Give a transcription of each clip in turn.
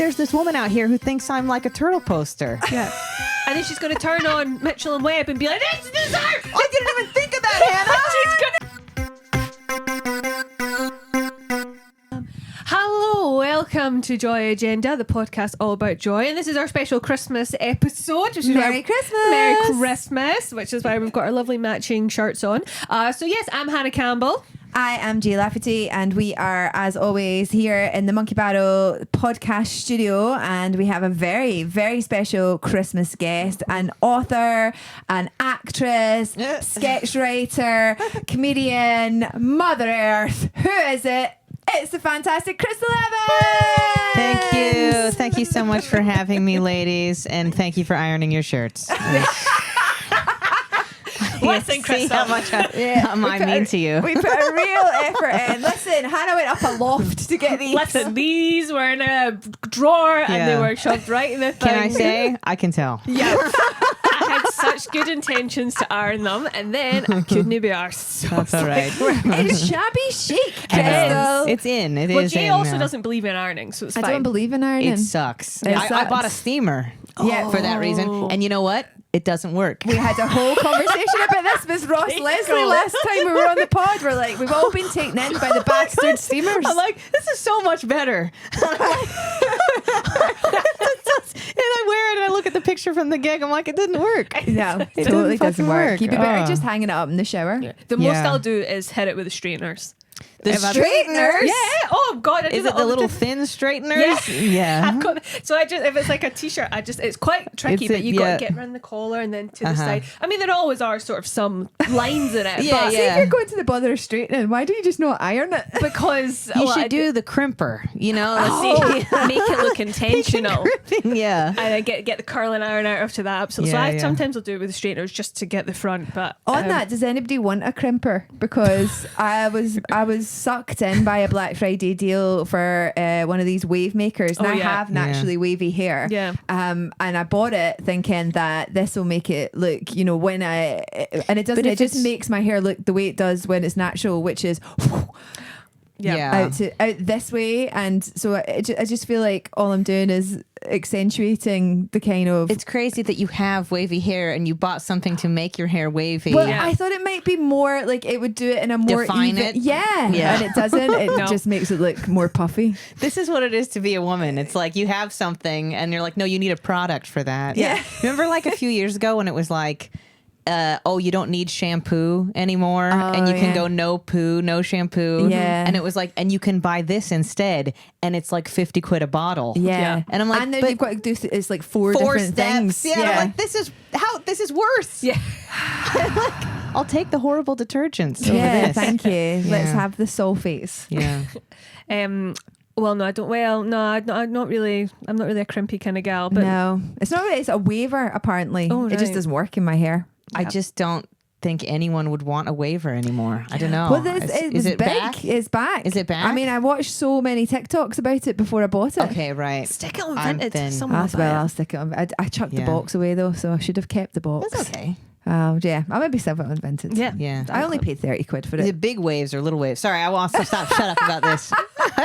there's this woman out here who thinks I'm like a turtle poster. Yeah. And then she's going to turn on Mitchell and Webb and be like, this is her! I didn't even think of that, Hannah! Hello, welcome to Joy Agenda, the podcast all about joy. And this is our special Christmas episode. Which is Merry Christmas! Merry Christmas, which is why we've got our lovely matching shirts on. So yes, I'm Hannah Campbell. I am Jay Lafferty, and we are, as always, here in the Monkey Barrow podcast studio, and we have a very, very special Christmas guest, an author, an actress, sketch writer, comedian, Mother Earth. Who is it? It's the fantastic Krystal Evans! Thank you so much for having me, ladies, and thank you for ironing your shirts. Listen, See Krystal. how much I mean to you. We put a real effort in. Listen, Hannah went up a loft to get these. Listen, these were in a drawer and they were shoved right in the thing. Can I say? I can tell. Yeah. I had such good intentions to iron them, and then I couldn't be arsed. So That's all right. It's shabby chic, I know. Krystal. It's in. It well, is Jay in also now. doesn't believe in ironing, so it's I fine. don't believe in ironing. It sucks. It I sucks. bought a steamer Yeah. for that reason. And you know what? It doesn't work. We had a whole conversation about this with Ross Leslie last time we were on the pod. We're like, we've all been taken in by the bastard steamers. I'm like, this is so much better. And I wear it and I look at the picture from the gig. I'm like, it didn't work. No, It totally didn't doesn't fucking work. You'd be better Oh. just hanging it up in the shower. Yeah. The most Yeah. I'll do is hit it with the straighteners. The If I- straighteners? Yeah. Oh God. I do Is that it the all little time. thin straighteners? Yeah. I've got, so I just, if it's like a t-shirt, it's quite tricky, It's a- but you got yeah. to get around the collar and then to the Uh-huh. side. I mean, there always are sort of some lines in it. Yeah, but See, if you're going to the bother of straightening, why don't you just not iron it? because You well, I should do the crimper, you know? make it look intentional. Crimping, yeah. And I get the curling iron out after that. Absolutely. Yeah, so I yeah. sometimes will do it with the straighteners just to get the front. But On that, does anybody want a crimper? Because I was sucked in by a Black Friday deal for one of these wave makers, and Oh, I yeah. have naturally wavy hair. Yeah. And I bought it thinking that this will make it look, you know, when and it doesn't. But if It just it's- makes my hair look the way it does when it's natural, which is Yeah. out this way. And so I just feel like all I'm doing is accentuating the kind of. It's crazy that you have wavy hair and you bought something to make your hair wavy. Well, Yeah. I thought it might be more like it would do it in a more Define even. it? Yeah. Yeah. And it doesn't. It No. just makes it look more puffy. This is what it is to be a woman. It's like you have something and you're like, no, you need a product for that. Yeah. Remember like a few years ago when it was like, oh, you don't need shampoo anymore, and you can yeah. go no poo, no shampoo. Yeah. And it was like, and you can buy this insteid, and it's like 50 quid a bottle. Yeah. And I'm like, and then but you've got to do it's like four four different steps. things. Yeah. And I'm like, this is worse. yeah. I'll take the horrible detergents over yeah, this. thank you. Let's Yeah. have the sulfates. Yeah. Well, no, I don't. Well, no, I'm not really a crimpy kind of gal. But No, it's not really. It's a waver. Apparently, Oh, it just right. doesn't work in my hair. I just don't think anyone would want a waiver anymore. I don't know. Well, this is it big. back? It's back. Is it back? I mean, I watched so many TikToks about it before I bought it. Okay, right. stick it on I'm Vinted. thin. Someone will buy Well, it. I'll stick it on. I chucked the Yeah. box away though, so I should have kept the box. That's okay. Yeah, I might be sell it on Vinted. Yeah. Yeah. I only paid 30 quid for Is it. it big waves or little waves? Sorry, I want to stop. Shut up about this.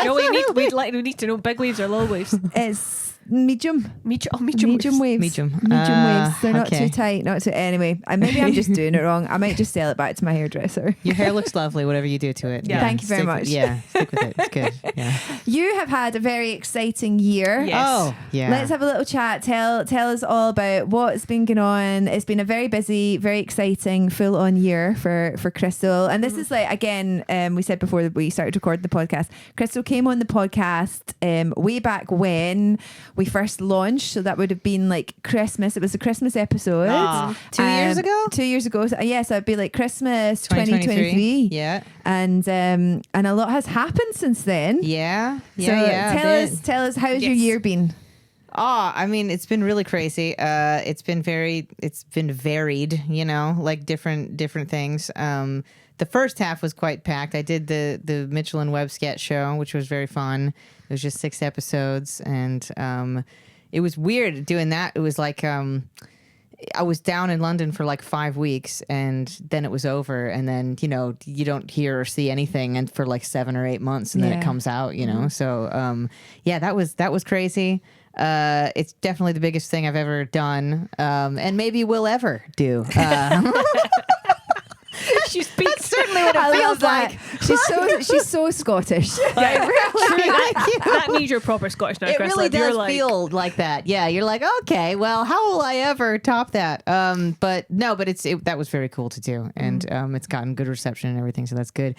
No, we need to know big waves or low waves. It's medium. Medium waves. Medium. waves. They're not okay. too tight. Not too. Anyway, maybe I'm just doing it wrong. I might just sell it back to my hairdresser. Your hair looks lovely, whatever you do to it. Yeah. Thank you very stick- much. Yeah, stick with it. It's good. Yeah. You have had a very exciting year. Yes. Oh, yeah. Let's have a little chat. Tell us all about what's been going on. It's been a very busy, very exciting, full on year for Krystal. And this is like, again, we said before that we started recording the podcast, Krystal came on the podcast way back when we first launched. So that would have been like Christmas. It was a Christmas episode. Aw. 2 years ago? 2 years ago. So, yes, it'd be like Christmas 2023. Yeah. And a lot has happened since then. Yeah. So Yeah. tell us how's your Yes. year been? Oh, I mean, it's been really crazy. It's been varied, you know, like different things. The first half was quite packed. I did the Mitchell and Webb sketch show, which was very fun. It was just 6 episodes, and it was weird doing that. It was like I was down in London for like 5 weeks, and then it was over, and then you don't hear or see anything, and for like 7 or 8 months, and then it comes out. So yeah, that was crazy. It's definitely the biggest thing I've ever done, and maybe will ever do. She speaks. That's certainly what it feels like. She's so Scottish. That means you're proper Scottish now, It Krystal. really You're does feel like that. Yeah, you're like, okay, well, how will I ever top that? But that was very cool to do, and it's gotten good reception and everything, so that's good.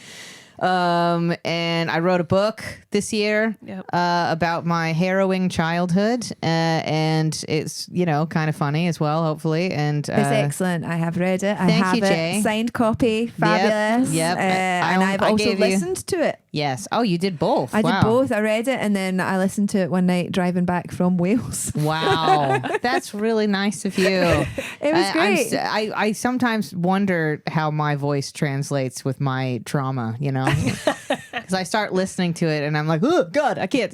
And I wrote a book this year about my harrowing childhood, and it's kind of funny as well, hopefully. And it's excellent. I have read it. I thank have you, Jay. it signed copy, fabulous. Yep. And I've also listened to it. Yes. Oh, you did both. I did both. I read it and then I listened to it one night driving back from Wales. Wow, that's really nice of you. It was great. I sometimes wonder how my voice translates with my trauma, because I start listening to it and I'm like, oh God, I can't,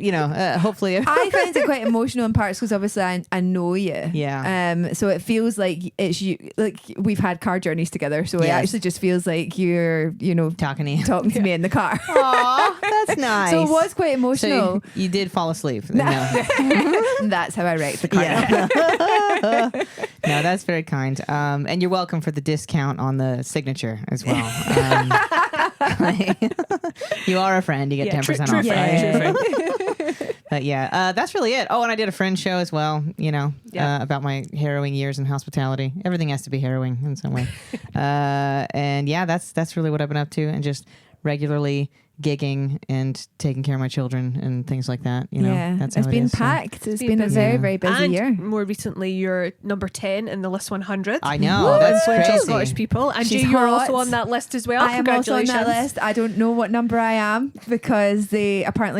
hopefully. I find it quite emotional in parts because obviously I know you. Yeah. So it feels like it's you, like we've had car journeys together. So it actually just feels like you're, talking to you. talking to me in the car. Aw, that's nice. So it was quite So emotional. you did fall asleep. That's how I wrecked the car. Yeah. No, that's very kind. And you're welcome for the discount on the signature as well. You are a friend. You get 10% off, right? But yeah, that's really it. Oh, and I did a friend show as well, about my harrowing years in hospitality. Everything has to be harrowing in some way. And yeah, that's really what I've been up to, and just regularly gigging and taking care of my children and things like that. That's how it's been is, packed. It's been a very, very busy and year. More recently, you're number 10 in the List 100. I know, that's crazy. Scottish people, and She's you're hot. also on that list as well. I am also on Congratulations. that list. I don't know what number I am because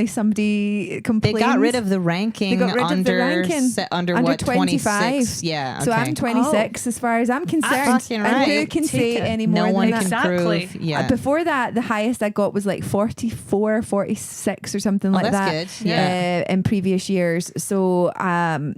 somebody complained. They got rid of the ranking. They got rid of the ranking under under what, 25. 26? Yeah. Okay. So I'm 26 as far as I'm concerned. fucking And who right. can Take say it. any more No than one that? can Exactly. prove. Yeah. Before that, the highest I got was like 44, 46 or something like that's that. good. Yeah. In previous years. So,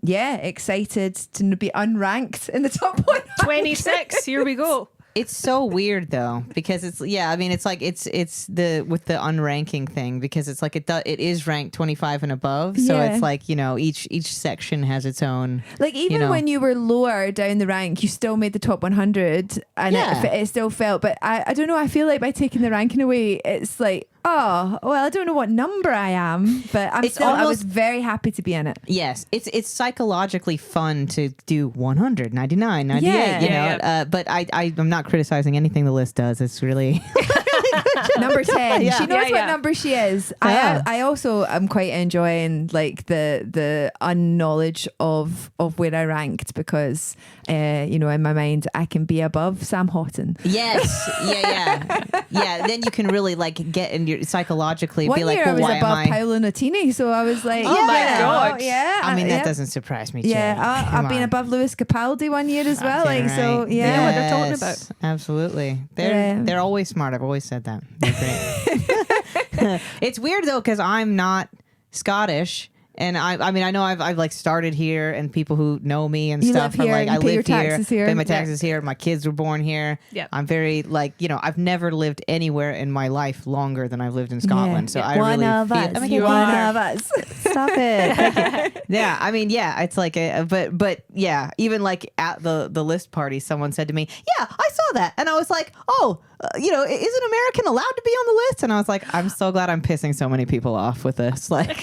excited to be unranked in the top 100. 26. Here we go. It's so weird though, because it's like it's the with the unranking thing, because it's like it is ranked 25 and above, so Yeah. it's like each section has its own. Like even when you were lower down the rank, you still made the top 100, and it still felt. But I don't know. I feel like by taking the ranking away, it's like, oh well, I don't know what number I am, but I was very happy to be in it. Yes, it's psychologically fun to do 100, 99, 98, Yeah. But I'm not criticizing anything the list does. It's really Number 10. Yeah. She knows Yeah, what yeah. number she is. Yeah. I also am quite enjoying like the unknowledge of where I ranked, because in my mind I can be above Sam Houghton. yes, yeah. Then you can really like get in your psychologically One be like, year well, I was why above am I? Paolo Nutini, so I was like, Oh my God. yeah. I mean, that yeah. doesn't surprise me. Jay. Yeah, Come I've been on. above Lewis Capaldi one year as well. Okay, Like so, right. yeah. know what they're talking Yes, absolutely. They're always smart. I've always said that. They're great. It's weird though, because I'm not Scottish. And I mean, I know I've like started here, and people who know me and You stuff live are here, like, you I pay your live here, taxes here. pay my Yeah. taxes here. My kids were born here. Yeah. I'm very like, I've never lived anywhere in my life longer than I've lived in Scotland. So I one really of feel. us. Oh my You God, one are. of us. Stop it. Thank you. Yeah, I mean, yeah, it's like, but yeah, even like at the list party, someone said to me, yeah, I saw that. And I was like, oh, isn't American allowed to be on the list? And I was like, I'm so glad I'm pissing so many people off with this. Like,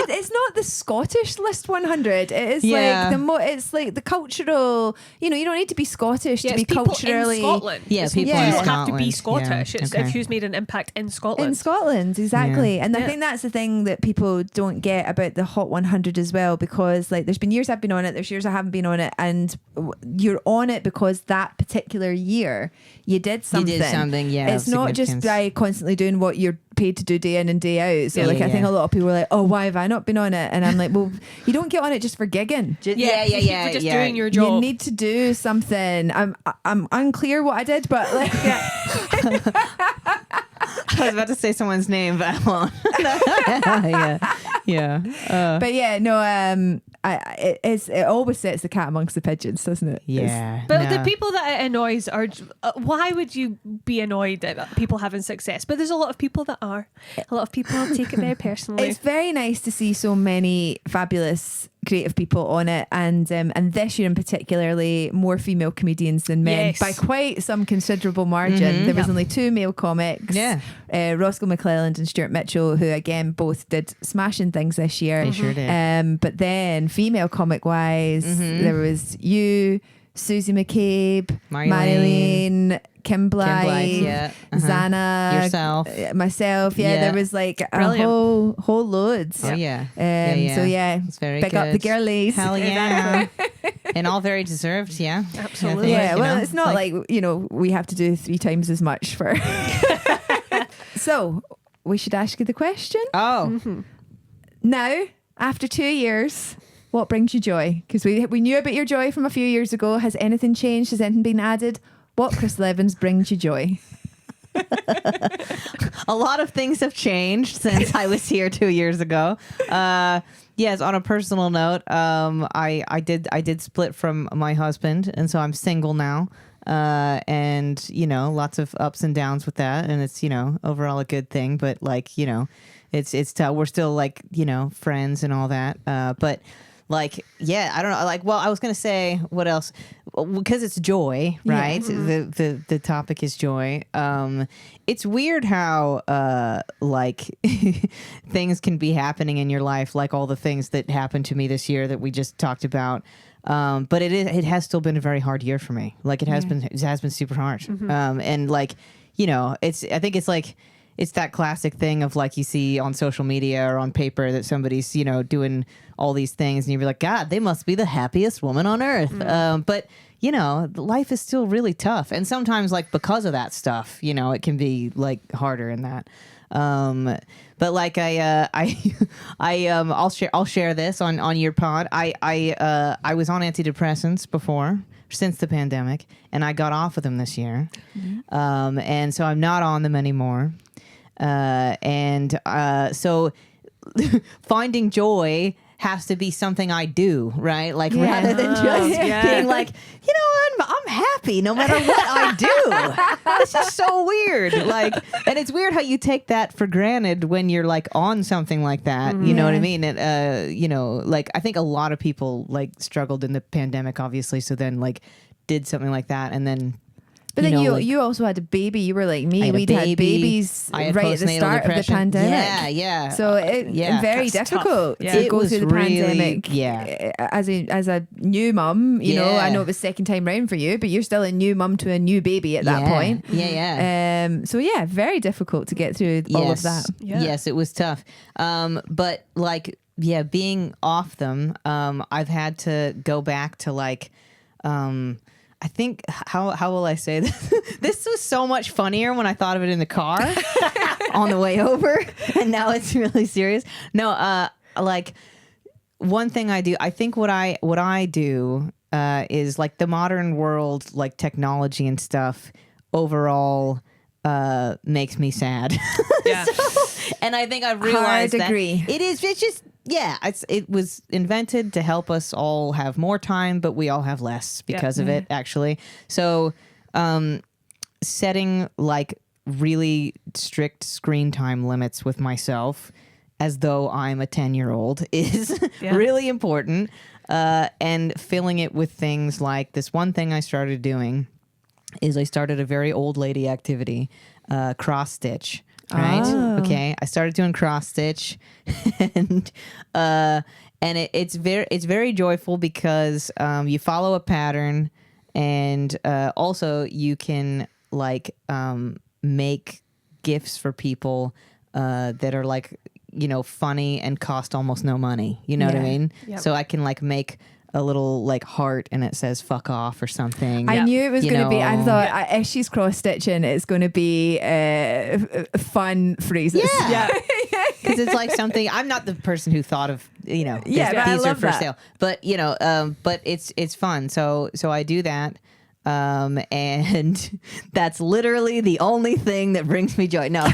It's not the Scottish list 100. It is Yeah. like it's like the cultural. You don't need to be Scottish Yeah, to be it's people culturally in Scotland. Yeah, It's people in you don't have to be Scotland. Scottish. Yeah, It's okay. who's made an impact in Scotland. in Scotland, exactly. And I Yeah. think that's the thing that people don't get about the Hot 100 as well, because like there's been years I've been on it, there's years I haven't been on it, and you're on it because that particular year you did something. Yeah, It's of not just significance. by constantly doing what you're paid to do day in and day out. So Yeah, like yeah, I think yeah. a lot of people are like, oh, why have I not been on it? And I'm like, well, you don't get on it just for gigging. For just doing your job. You need to do something. I'm unclear what I did, but like I was about to say someone's name, but I won't. yeah. But yeah, no, it always sets the cat amongst the pigeons, doesn't it? Yeah. But the people that it annoys are, why would you be annoyed at people having success? But there's a lot of people that are. A lot of people take it very personally. It's very nice to see so many fabulous creative people on it, and this year in particularly more female comedians than men by quite some considerable margin. There was only 2 male comics, Roscoe McClelland and Stuart Mitchell, who again both did smashing things this year. They sure did. But then female comic wise, there was you, Susie McCabe, Marilyn, Kim Blythe, Zana, yourself, myself. There was like a whole loads. Oh yeah. So it's very big good. up the girlies. Hell yeah. And all very deserved. Yeah, absolutely. Yeah. Well, it's not like we have to do 3 times as much for. So we should ask you the question. Oh. Now, after 2 years, what brings you joy? Because we knew about your joy from a few years ago. Has anything changed? Has anything been added? What, Krystal Evans, brings you joy? A lot of things have changed since I was here 2 years ago. Yes, on a personal note, I did split from my husband, and so I'm single now. And lots of ups and downs with that, and it's overall a good thing. But it's tough. We're still friends and all that. But I don't know. Well, I was gonna say what else, because it's joy, right? The topic is joy. It's weird how things can be happening in your life, like all the things that happened to me this year that we just talked about. But it has still been a very hard year for me. It has been super hard. And I think it's that classic thing of you see on social media or on paper that somebody's, doing all these things and you're like, God, they must be the happiest woman on earth. But life is still really tough. And sometimes because of that stuff, it can be harder in that. But I'll share this on your pod. I was on antidepressants before, since the pandemic, and I got off of them this year. And so I'm not on them anymore. So finding joy has to be something I do, right? Rather than just being I'm happy no matter what I do. This is so weird. And it's weird how you take that for granted when you're on something like that. You know what I mean? And, I think a lot of people struggled in the pandemic, obviously. So then did something like that. And then, but then you also had a baby. You were like me. We'd had babies right at the start of the pandemic. Yeah. So very difficult to go through the pandemic. Yeah. As a new mum, I know it was second time round for you, but you're still a new mum to a new baby at that point. Yeah. So very difficult to get through all of that. Yeah. Yes, it was tough. But being off them, I've had to go back to I think, how will I say this? This was so much funnier when I thought of it in the car on the way over, and now it's really serious. No, one thing I do, I think what I do is the modern world, technology and stuff overall makes me sad. Yeah. And I think I've realized Hard agree. That it's just. Yeah, it was invented to help us all have more time, but we all have less because of it, actually. So setting really strict screen time limits with myself as though I'm a 10-year-old is really important. And filling it with things like this one thing I started doing is I started a very old lady activity, cross stitch. Right. Oh. Okay. I started doing cross stitch, and it's very joyful because you follow a pattern, and also you can make gifts for people that are funny and cost almost no money. You know what I mean? Yep. So I can make a little heart and it says "fuck off" or something. I knew it was going to be. I thought if she's cross stitching, it's going to be fun phrases. Yeah, because it's something. I'm not the person who thought of these I are love for that. sale, but but it's fun. So I do that. And that's literally the only thing that brings me joy. No.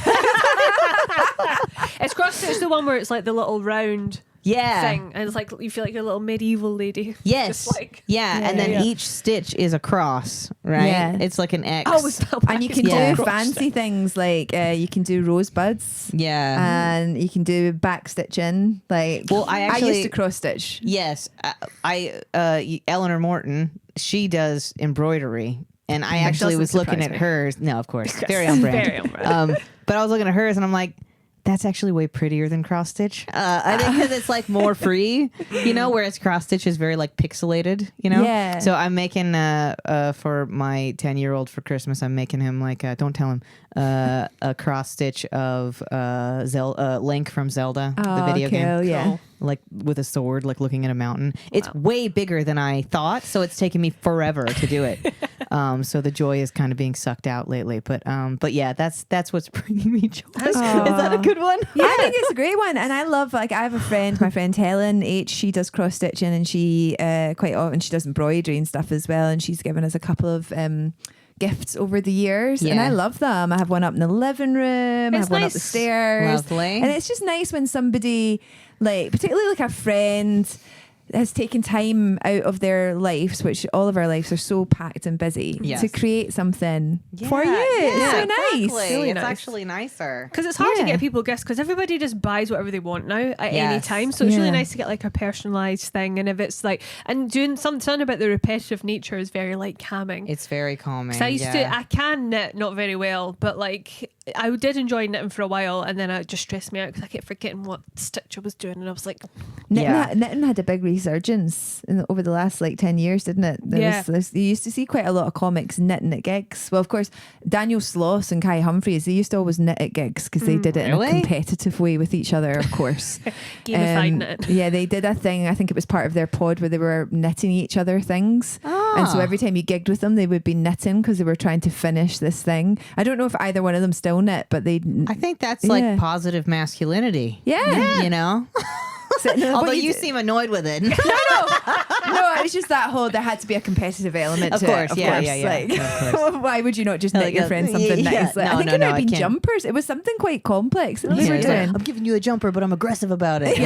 It's cross stitch, the one where it's like the little round thing, and it's like you feel like a little medieval lady. Yes. Just like, and then each stitch is a cross, right? Yeah. It's like an X. oh, it's not And you can do fancy things like you can do rosebuds. Yeah. And you can do back stitching. Like, Well, I used to cross stitch. Yes. Eleanor Morton, she does embroidery. And I actually was looking at hers. No, of course. Very on brand. Very on brand. But I was looking at hers and I'm like, that's actually way prettier than cross stitch. I think because it's like more free, whereas cross stitch is very like pixelated, Yeah. So I'm making for my 10-year-old for Christmas, I'm making him like don't tell him a cross stitch of Link from Zelda, the video game. Yeah. Like with a sword, like looking at a mountain. It's way bigger than I thought, so it's taken me forever to do it. So the joy is kind of being sucked out lately. But yeah, that's what's bringing me joy. Is that a good one? Yeah, I think it's a great one. And I love, like, I have a friend, my friend Helen H, she does cross stitching, and she quite often she does embroidery and stuff as well. And she's given us a couple of gifts over the years, and I love them. I have one up in the living room. I have one up the stairs. Lovely. And it's just nice when somebody, like, particularly like a friend, has taken time out of their lives, which all of our lives are so packed and busy, to create something for you. It's so nice. Really it's nice. actually nicer. Because it's hard to get people gifts because everybody just buys whatever they want now at any time. So it's really nice to get like a personalised thing. And if it's like, and doing something about the repetitive nature is very like calming. It's very calming. So I can knit not very well, but like I did enjoy knitting for a while, and then it just stressed me out because I kept forgetting what stitch I was doing, and I was like, knitting had a big resurgence over the last like 10 years, didn't it? You used to see quite a lot of comics knitting at gigs. Well, of course, Daniel Sloss and Kai Humphries, they used to always knit at gigs because they did it in a competitive way with each other, of course. Gamified knitting. Yeah, they did a thing, I think it was part of their pod, where they were knitting each other things. And so every time you gigged with them, they would be knitting because they were trying to finish this thing. I don't know if either one of them still knit, but I think that's like positive masculinity. Yeah. Although you seem annoyed with it. No, it's just that whole, there had to be a competitive element to it. Of course. Why would you not just knit your friend something nice? Like, I think it might have been jumpers. It was something quite complex that they were doing. I'm giving you a jumper, but I'm aggressive about it.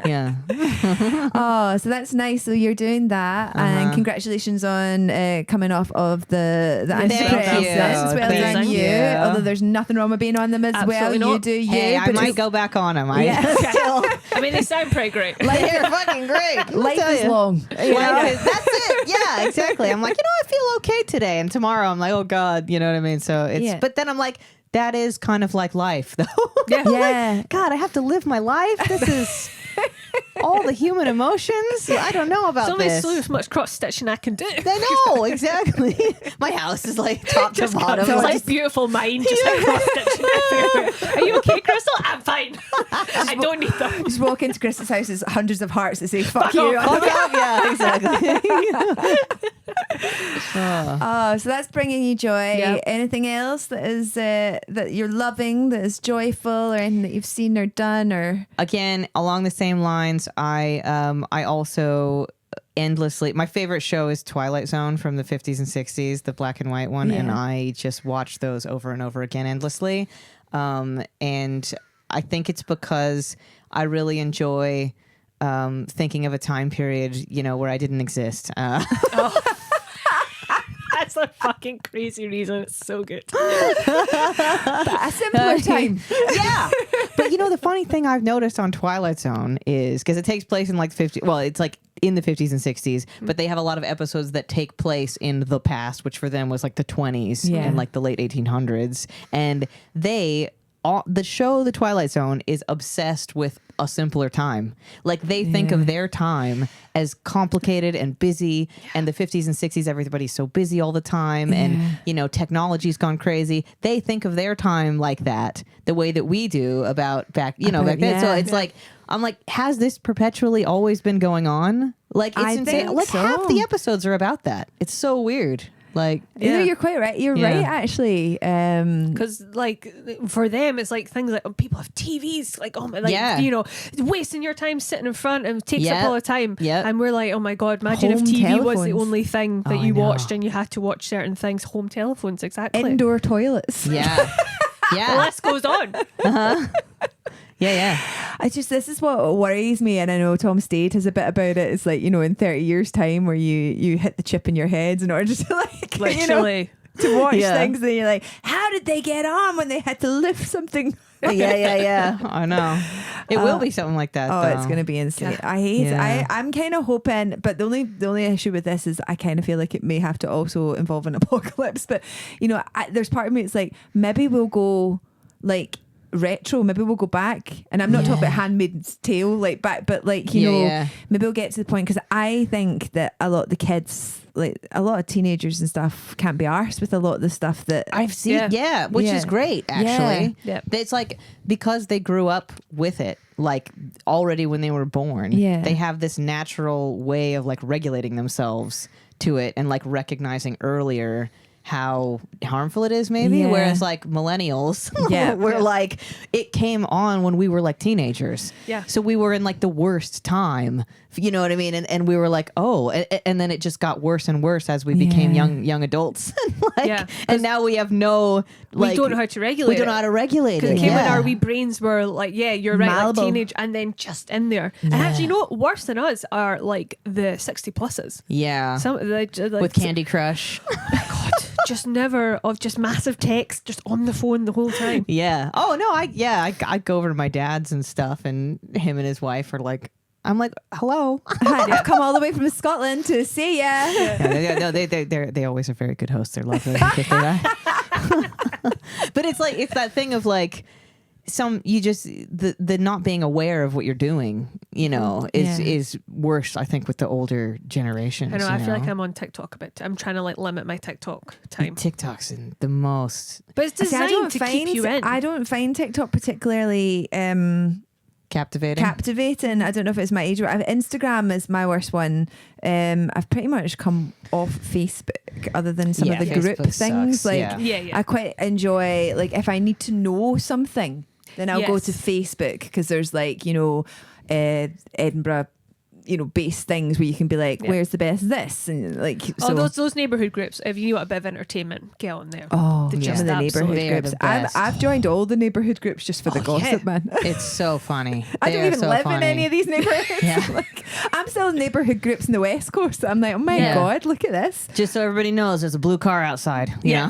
Oh, so that's nice. So you're doing that, and congratulations on coming off of the anti-press. Well done, you. Although there's nothing wrong with being on them as Absolutely well. not. You do you. Hey, I but might go back on them. I mean, they sound pretty great. They're fucking great. Life is long. That's it. Yeah, exactly. I'm like, I feel okay today, and tomorrow I'm like, oh God, you know what I mean? So it's, but then I'm like, that is kind of like life, though. Like, God, I have to live my life. This is all the human emotions. I don't know about this. There's so much cross stitching I can do. I know, exactly. My house is like top to bottom. It's like beautiful mind, just like cross stitching everywhere. Are you okay, Krystal? I'm fine. I don't need them. Just walk into Krystal's house, there's hundreds of hearts that say "fuck you." Fuck up. Yeah, exactly. So that's bringing you joy. Yep. Anything else that is that you're loving, that is joyful, or anything that you've seen or done, or again along the same lines? I also endlessly, my favorite show is Twilight Zone from the 50s and 60s, the black and white one, and I just watch those over and over again endlessly. And I think it's because I really enjoy thinking of a time period, where I didn't exist. That's a fucking crazy reason. It's so good. A simpler time. Yeah. But the funny thing I've noticed on Twilight Zone is, because it takes place in like 50, well, it's like in the 50s and 60s, but they have a lot of episodes that take place in the past, which for them was like the 20s and like the late 1800s. And the show The Twilight Zone is obsessed with a simpler time. Like they think of their time as complicated and busy, and the 50s and 60s, everybody's so busy all the time, and technology's gone crazy. They think of their time like that, the way that we do about back then. So it's like, I'm like, has this perpetually always been going on? Like, it's insane. Like half the episodes are about that. It's so weird. Like, You know, you're quite right. You're right, actually. Because like for them, it's like things like people have TVs, like you know, wasting your time sitting in front and takes up all the time. Yep. And we're like, oh my god, imagine Home if TV was the telephones. only thing that you watched and you had to watch certain things. Home telephones, exactly. Indoor toilets. yeah. The list goes on. Yeah. This is what worries me, and I know Tom Stade has a bit about it. It's like, you know, in 30 years' time, where you hit the chip in your heads in order to like, Literally. to watch things, and you're like, how did they get on when they had to lift something? Yeah. I know. It will be something like that. Oh, though. it's gonna be insane. I hate it. I'm kind of hoping, but the only issue with this is I kind of feel like it may have to also involve an apocalypse. But you know, there's part of me, it's like maybe we'll go like retro, maybe we'll go back, and I'm not talking about Handmaid's Tale like back, but like, you know, maybe we'll get to the point, because I think that a lot of the kids, like a lot of teenagers and stuff, can't be arsed with a lot of the stuff that I've seen, which is great, actually. It's like, because they grew up with it, like already when they were born, they have this natural way of like regulating themselves to it and like recognizing earlier how harmful it is, maybe. Whereas like millennials, we're like, it came on when we were like teenagers. So we were in like the worst time. You know what I mean? And we were like, oh, and then it just got worse and worse as we became young adults. And now we have no, like, we don't know how to regulate it. We don't know how to regulate it. Because it came in our wee brains were like, you're right, like teenage, and then just in there. And actually, you know what? Worse than us are like the 60 pluses. Some like, with Candy Crush. Oh my God. Just never, of just massive text, just on the phone the whole time. Oh no, I go over to my dad's and stuff, and him and his wife are like, I'm like, hello. I've come all the way from Scotland to see ya. No, they always are very good hosts. They're lovely. But it's like, it's that thing of like, the not being aware of what you're doing, you know, is worse, I think, with the older generations. I know. I feel like I'm on TikTok a bit. I'm trying to like limit my TikTok time. TikTok's in the most, but it's designed to keep you in. I don't find TikTok particularly captivating. I don't know if it's my age. Instagram is my worst one. I've pretty much come off Facebook, other than some of the group Facebook things. Sucks. Like, I quite enjoy, like, if I need to know something, then I'll go to Facebook, because there's like, you know, Edinburgh, you know, based things where you can be like, where's the best this, and like, those neighbourhood groups. If you want a bit of entertainment, get on there. The neighbourhood groups. I've joined all the neighbourhood groups just for the gossip, man. It's so funny. I don't even live in any of these neighbourhoods. Like, I'm still in neighbourhood groups in the West Coast. I'm like, oh my God, look at this. Just so everybody knows, there's a blue car outside. Yeah.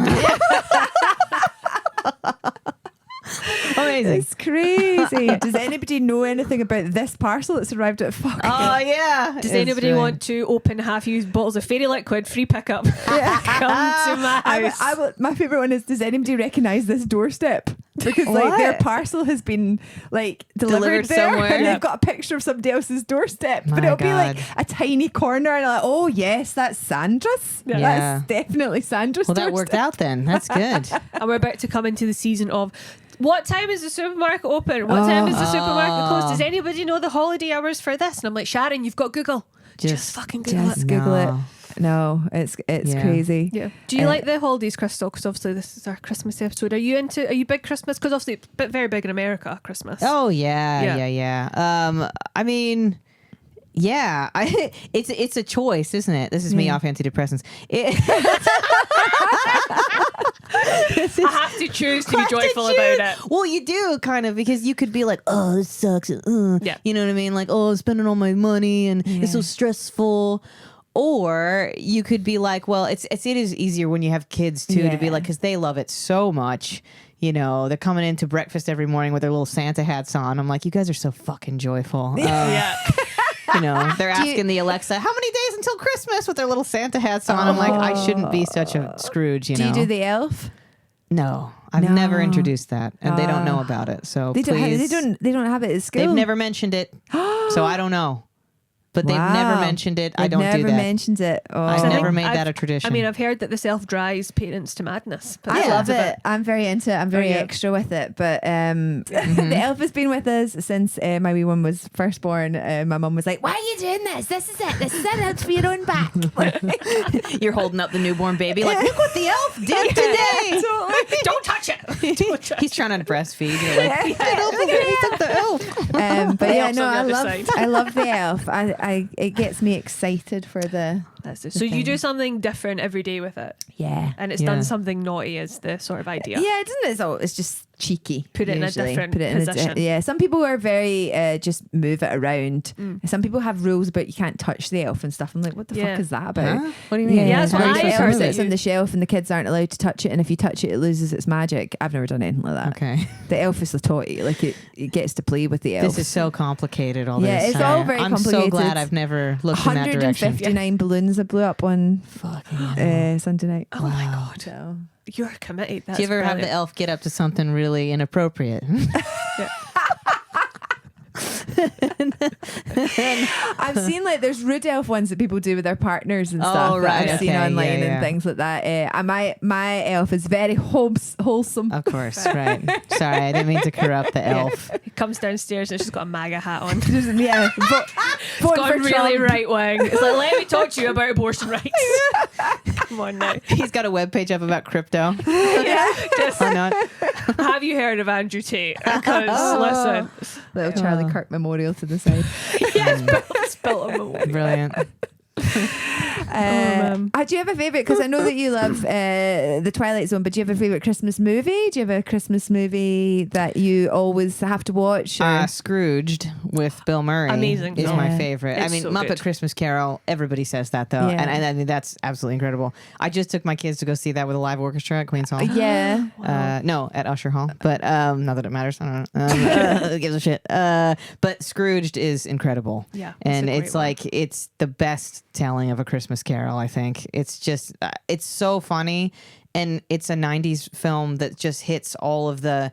Amazing. It's crazy. Does anybody know anything about this parcel that's arrived at fuck? Oh yeah. Does anybody want to open half-used bottles of fairy liquid, free pickup? Come to my house. My favourite one is, does anybody recognise this doorstep? Because like their parcel has been like delivered there, somewhere, and they've got a picture of somebody else's doorstep, but it'll be like a tiny corner, and like, oh yes, that's Sandra's. That's definitely Sandra's. Well, that worked out then. That's good. And we're about to come into the season of, what time is the supermarket open? What time is the supermarket closed? Does anybody know the holiday hours for this? And I'm like, Sharon, you've got Google. Just fucking Google it. Google it. No, it's crazy. Yeah. Do you like the holidays, Krystal? Because obviously this is our Christmas episode. Are you big Christmas? Because obviously it's very big in America, Christmas. Oh yeah. I mean, yeah, it's a choice, isn't it? This is me off antidepressants. I have to choose to be joyful about it. Well, you do kind of, because you could be like, oh, this sucks. You know what I mean? Like, oh, I'm spending all my money and it's so stressful. Or you could be like, well, it is easier when you have kids too, to be like, because they love it so much. You know, they're coming into breakfast every morning with their little Santa hats on. I'm like, you guys are so fucking joyful. You know, they're asking the Alexa, how many days until Christmas, with their little Santa hats on. I'm like, I shouldn't be such a Scrooge, you know. Do you do the elf? No, I've never introduced that, and they don't know about it. So they don't have it at school. They've never mentioned it, so I don't know. but they've never mentioned it. I don't do that. Never mentioned it. Oh. I've never made that a tradition. I mean, I've heard that this elf drives parents to madness. But I love it. I'm very into it. I'm very extra with it. But the elf has been with us since my wee one was first born. My mum was like, "Why are you doing this? This is it. This is it. It's for your own back." You're holding up the newborn baby like, look what the elf did today. Don't touch it. He's trying to breastfeed. You're like, he took the elf. But The yeah, elf's no, on the I other love side. I love the elf. It gets me excited for the. That's it. So you do something different every day with it. Yeah. And it's done something naughty is the sort of idea. Yeah, it's just cheeky. Put it in a different position. Yeah, some people are very just move it around. Some people have rules about you can't touch the elf and stuff. I'm like, what the fuck is that about? Huh? What do you mean? Yeah, that's what the I've elf heard. sits on the shelf and the kids aren't allowed to touch it, and if you touch it, it loses its magic. I've never done anything like that. Okay. The elf is the toy. Like it gets to play with the elf. This is so complicated. All Yeah, this. it's all very I'm so complicated. glad I've never looked in that direction. 159 balloons that blew up on Sunday night. Oh my God. So. You're committed. That's Do you ever have the brilliant. elf get up to something really inappropriate? I've seen like there's rude elf ones that people do with their partners and Oh, stuff that right, I've seen okay, online yeah, and yeah. things like that. And my elf is very wholesome. Of course, right. Sorry, I didn't mean to corrupt the elf. He comes downstairs and she's got a MAGA hat on. Yeah, It's gone really right wing. It's like, let me talk to you about abortion rights. Come on now. He's got a webpage up about crypto. Just, Or not? have you heard of Andrew Tate? Because listen, Little Charlie Kirk memorial to the side. it's built a memorial. Brilliant. Do you have a favourite? Because I know that you love the Twilight Zone, but do you have a favourite Christmas movie? Do you have a Christmas movie that you always have to watch? Or? Scrooged with Bill Murray Amazing is film. my favorite. It's I mean, so Muppet good. Christmas Carol, everybody says that though. Yeah. And I mean, that's absolutely incredible. I just took my kids to go see that with a live orchestra at Queen's Hall. Yeah. No, at Usher Hall. But not that it matters. I don't know. Who gives a shit? But Scrooged is incredible. Yeah, And it's a it's great one. like, it's the best telling of a Christmas Carol, I think. It's just, it's so funny. And it's a 90s film that just hits all of the,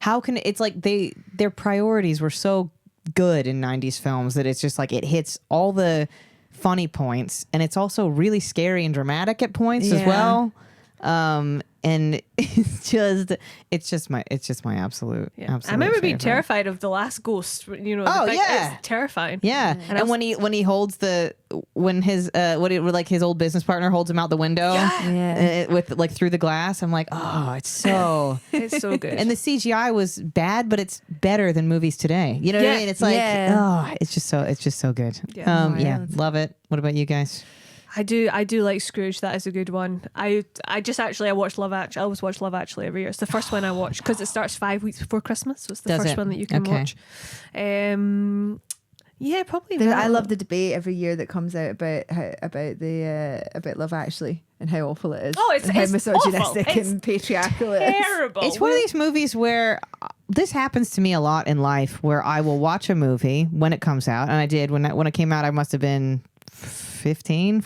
it's like their priorities were so good in 90s films that it's just like, it hits all the funny points. And it's also really scary and dramatic at points as well. And it's just my absolute. I remember being favorite. terrified of the last ghost. You know, Oh, the big, yeah. it's terrifying. Yeah, and when he holds when his his old business partner holds him out the window with like through the glass, I'm like, oh, it's so It's so good. and the CGI was bad, but it's better than movies today. You know what I Yeah. mean? It's like it's just so good. Yeah. Love it. What about you guys? I do like Scrooge. That is a good one. I watch Love Actually. I always watch Love Actually every year. It's the first one I watch because it starts 5 weeks before Christmas. So it's the Does first it? one that you can Okay. watch. Yeah, probably. I love the debate every year that comes out about about Love Actually and how awful it is. Oh, it's and how awful. misogynistic It's and patriarchal it is. terrible. It's one of these movies where this happens to me a lot in life, where I will watch a movie when it comes out, and I did when it came out. I must have been 15,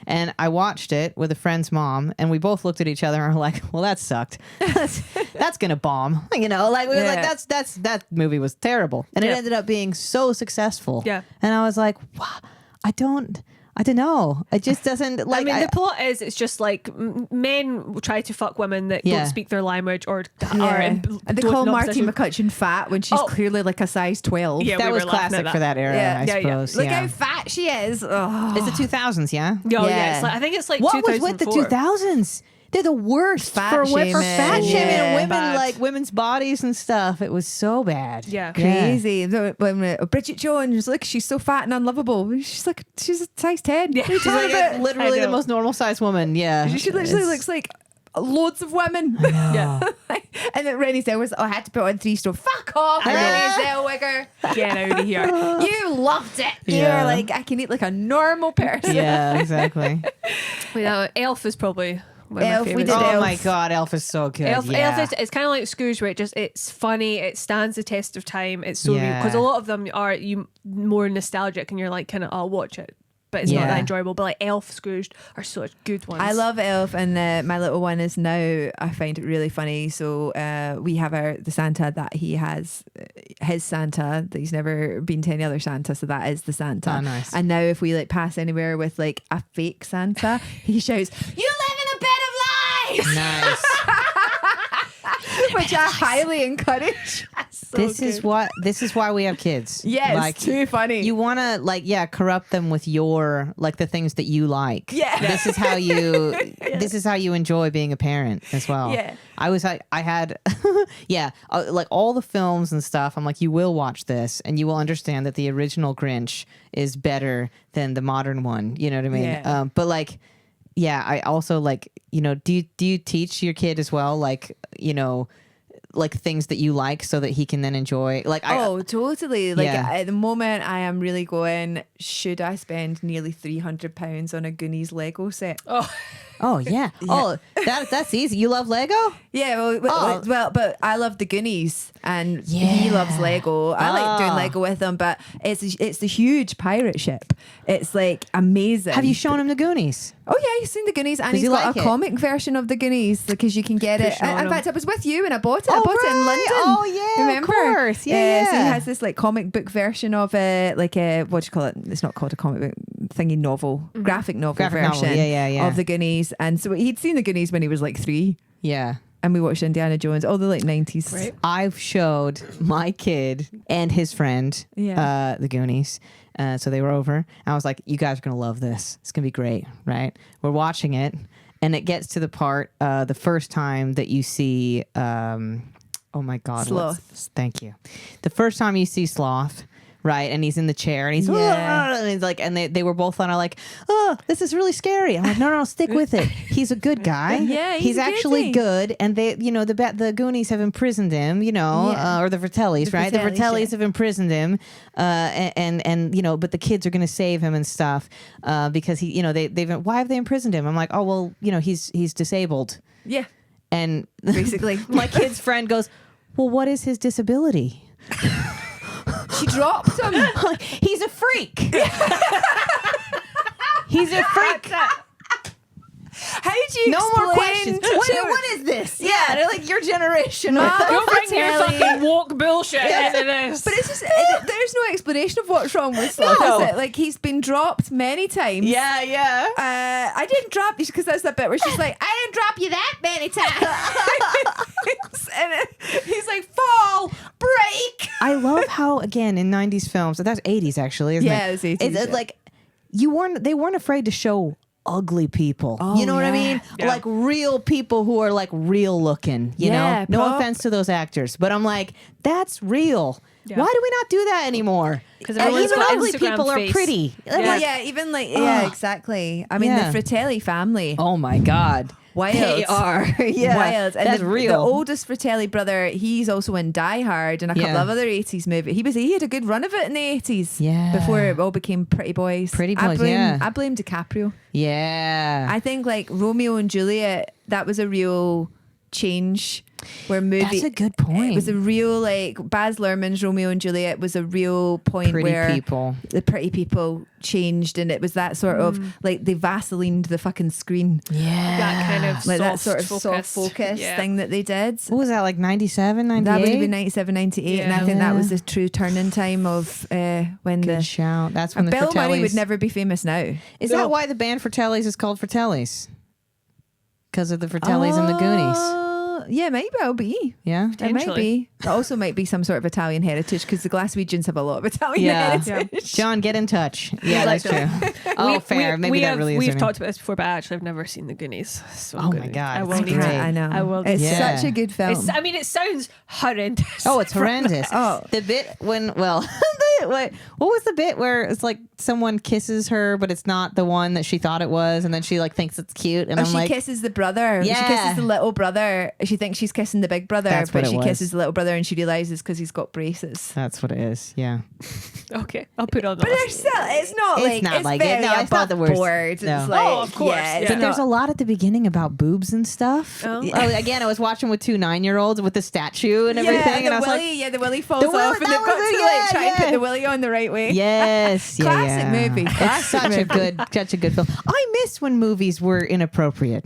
and I watched it with a friend's mom, and we both looked at each other and were like, well, that sucked. That's gonna bomb. You know, like we were like, that movie was terrible, and it ended up being so successful. Yeah. And I was like, wow, I don't know. It just doesn't like. I mean, the plot is it's just like men will try to fuck women that don't speak their language or are And they call Marty McCutcheon. McCutcheon fat when she's clearly like a size 12. Yeah, that we was were laughing classic at for that era, Yeah. I Yeah, yeah. suppose. Look yeah. how fat she is. Oh. It's the 2000s, yeah. Yeah. It's like, I think it's like What was with the 2004. 2000s? They're the worst Fat for shaming. fat shaming Yeah. and women, Bad. like women's bodies and stuff. It was so bad. Yeah. Crazy. When Bridget Jones, look, she's so fat and unlovable. She's a size 10. Yeah. What are you She's talking like about? literally I the know. most normal sized woman. Yeah. She literally looks like loads of women. Yeah. And then Rennie Zellweger's, I had to put on 3 stone. Fuck off, I know. Rennie Zellweger. Get out of here. You loved it. Yeah. You're like, I can eat like a normal person. Yeah, exactly. Elf is probably one of Elf, my we favorites. did Oh Elf. my God, Elf is so good. Elf yeah. is, it's kind of like Scrooge, where it's funny, it stands the test of time. It's so Yeah. because a lot of them are more nostalgic, and you're like, kind of, I'll watch it but it's not that enjoyable. But like Elf, Scrooged are such good ones. I love Elf, and my little one is now, I find it really funny. So we have the Santa that he has, his Santa that he's never been to any other Santa, so that is the Santa. Oh, nice. And now if we like pass anywhere with like a fake Santa, he shouts, "You live in a bed of lies!" Nice. Which I highly encourage. This is why we have kids. Yeah, like, it's too funny. You want to corrupt them with your the things that you like. Yeah. This is how you enjoy being a parent as well. Yeah. I had all the films and stuff. I'm like, you will watch this and you will understand that the original Grinch is better than the modern one. You know what I mean? Yeah. But I also do you teach your kid as well? Things that you like so that he can then enjoy totally. At the moment I am really going, should I spend nearly £300 on a Goonies Lego set? Oh yeah. Oh, that's easy. You love Lego? Yeah, well, but I love the Goonies, and he loves Lego. I like doing Lego with him, but it's the huge pirate ship. It's like amazing. Have you shown him the Goonies? Oh yeah, he's seen the Goonies, and Does he's he got like a it? comic version of the Goonies because you can get it. In fact, I was with you and I bought it. I bought it in London. Oh yeah, remember? Of course. Yeah. So he has this like comic book version of a what do you call it? It's not called a comic book thingy novel, graphic novel version of the Goonies, and so he'd seen the Goonies when he was like 3. Yeah. And we watched Indiana Jones, all the like 90s. Right. I've showed my kid and his friend the Goonies. So they were over. I was like, you guys are going to love this. It's going to be great, right? We're watching it. And it gets to the part, the first time that you see, oh my God. Sloth. Thank you. The first time you see Sloth, right? And he's in the chair and he's, and he's like, and they were both on like, oh, this is really scary. I'm like, no, stick with it. He's a good guy. Yeah, he's actually good. And they, the Goonies have imprisoned him, or the Fratellis, right? The Fratellis have imprisoned him, and but the kids are going to save him and stuff, because he, why have they imprisoned him? I'm like, oh well, he's disabled. Yeah. And basically, my kid's friend goes, well, what is his disability? She dropped him. He's a freak. He's a freak. How did you No more explain questions. What is this? Yeah, they're like your generation. Don't bring your fucking woke bullshit into this. But it's just, there's no explanation of what's wrong with Sloth, is it? Like, he's been dropped many times. Yeah. I didn't drop you, because that's the bit where she's like, I didn't drop you that many times. And he's like, fall, break. I love how, again, in 90s films, that's 80s actually, isn't it? Yeah, it's 80s. It's like, they weren't afraid to show ugly people. You know what I mean? Yeah. Like real people who are like real looking, you know? No offense to those actors, but I'm like, that's real. Yeah. Why do we not do that anymore? Because even ugly Instagram people face. are pretty. Exactly. I mean, the Fratelli family. Oh my God. Wild. They are. Yeah. Wild. And that's real. The oldest Fratelli brother, he's also in Die Hard and a couple of other 80s movies. He had a good run of it in the 80s. Yeah. Before it all became Pretty Boys. Pretty Boys, I blame DiCaprio. Yeah. I think like Romeo and Juliet, that was a real change. That's a good point. It was a real, like, Baz Luhrmann's Romeo and Juliet was a real point where the pretty people changed, and it was that sort of like they Vaselined the fucking screen. Yeah. That kind of like soft that sort of focus. soft focus thing that they did. What was that, like 97, 98? That would have been 97, 98, and I think that was the true turning time of when Good shout. That's when the Bill Murray Fratellis would never be famous now. Is that why the band Fratellis is called Fratellis? Because of the Fratellis and the Goonies. Yeah, maybe I'll be. Yeah, it might be. It also might be some sort of Italian heritage, because the Glaswegians have a lot of Italian heritage. Yeah. John, get in touch. Yeah, that's true. Fair. Maybe that really is. We've talked about this before, but actually, I've never seen the Goonies. So oh my God, I will need to. I know. I will. It's such a good film. It sounds horrendous. Oh, it's horrendous. The bit when what was the bit where it's like someone kisses her, but it's not the one that she thought it was, and then she like thinks it's cute, and she kisses the brother. Yeah. She kisses the little brother. She thinks she's kissing the big brother, but she kisses the little brother, and she realizes because he's got braces. That's what it is. Yeah. Okay, I'll put on. But it's not like very it's not the worst. Board. No. It's like, of course. But there's a lot at the beginning about boobs and stuff. Again, I was watching with 2 9-year-olds with the statue and everything, and I was like, the willy falls off, and they've got to try and put the Willie on the right way. Yes, Classic movie. It's Classic such a good film. I miss when movies were inappropriate.